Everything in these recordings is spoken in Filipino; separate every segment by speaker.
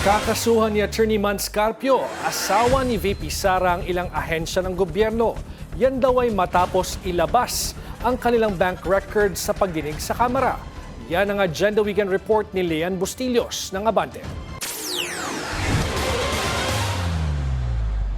Speaker 1: Kakasuhan ni Attorney Mans Carpio, asawa ni VP Sara ang ilang ahensya ng gobyerno. Yan daw ay matapos ilabas ang kanilang bank records sa pagdinig sa Kamara. Yan ang Agenda Weekend Report ni Lian Bustillos ng Abante.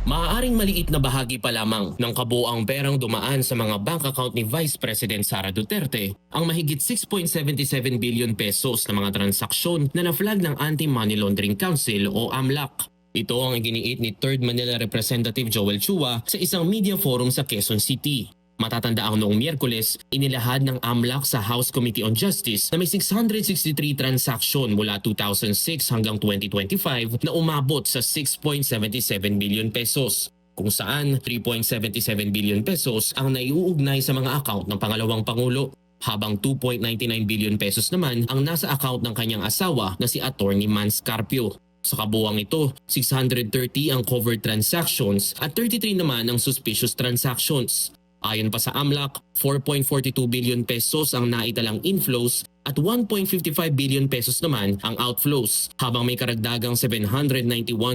Speaker 2: Maaaring maliit na bahagi pa lamang ng kabuoang perang dumaan sa mga bank account ni Vice President Sara Duterte ang mahigit 6.77 billion pesos na mga transaksyon na na-flag ng Anti-Money Laundering Council o AMLAC. Ito ang iginiit ni 3rd Manila Representative Joel Chua sa isang media forum sa Quezon City. Matatandaang noong Miyerkules, inilahad ng AMLAC sa House Committee on Justice na may 663 transaksyon mula 2006 hanggang 2025 na umabot sa 6.77 billion pesos. Kung saan 3.77 billion pesos ang naiuugnay sa mga account ng pangalawang Pangulo, habang 2.99 billion pesos naman ang nasa account ng kanyang asawa na si Attorney Mans Carpio. Sa kabuuang ito, 630 ang covered transactions at 33 naman ang suspicious transactions. Ayon pa sa AMLAC, 4.42 billion pesos ang naitalang inflows at 1.55 billion pesos naman ang outflows, habang may karagdagang 791.1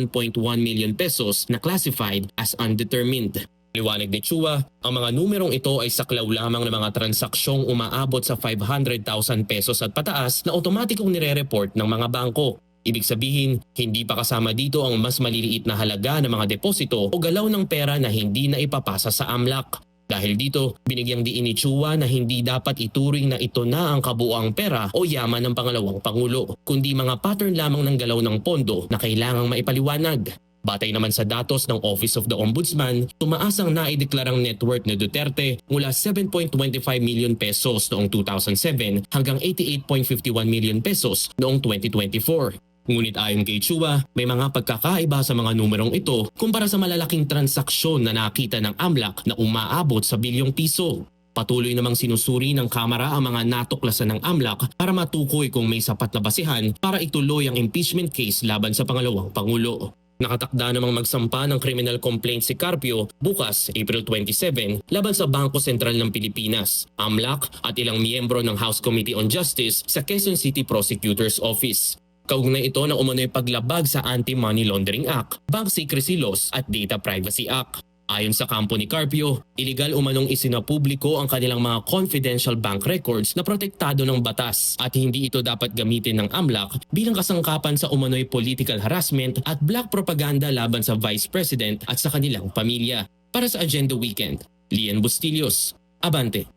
Speaker 2: million pesos na classified as undetermined. Liwanag ni Chua, ang mga numerong ito ay saklaw lamang ng mga transaksyong umaabot sa 500,000 pesos at pataas na otomatikong nire-report ng mga bangko. Ibig sabihin, hindi pa kasama dito ang mas maliliit na halaga ng mga deposito o galaw ng pera na hindi na ipapasa sa AMLAC. Dahil dito, binigyang diin ni Chua na hindi dapat ituring na ito na ang kabuuang pera o yaman ng pangalawang Pangulo, kundi mga pattern lamang ng galaw ng pondo na kailangang maipaliwanag. Batay naman sa datos ng Office of the Ombudsman, tumaas ang naideklarang net worth ni Duterte mula 7.25 million pesos noong 2007 hanggang 88.51 million pesos noong 2024. Ngunit ayon kay Chua, may mga pagkakaiba sa mga numerong ito kumpara sa malalaking transaksyon na nakita ng AMLAC na umaabot sa bilyong piso. Patuloy namang sinusuri ng Kamara ang mga natuklasan ng AMLAC para matukoy kung may sapat na basihan para ituloy ang impeachment case laban sa pangalawang Pangulo. Nakatakda namang magsampa ng criminal complaint si Carpio bukas, April 27, laban sa Bangko Sentral ng Pilipinas, AMLAC at ilang miyembro ng House Committee on Justice sa Quezon City Prosecutor's Office. Kaugnay ito na umano'y paglabag sa Anti-Money Laundering Act, Bank Secrecy Laws at Data Privacy Act. Ayon sa kampo ni Carpio, iligal umanong isinapubliko ang kanilang mga confidential bank records na protektado ng batas at hindi ito dapat gamitin ng AMLAC bilang kasangkapan sa umano'y political harassment at black propaganda laban sa Vice President at sa kanilang pamilya. Para sa Agenda Weekend, Lian Bustillos, Abante.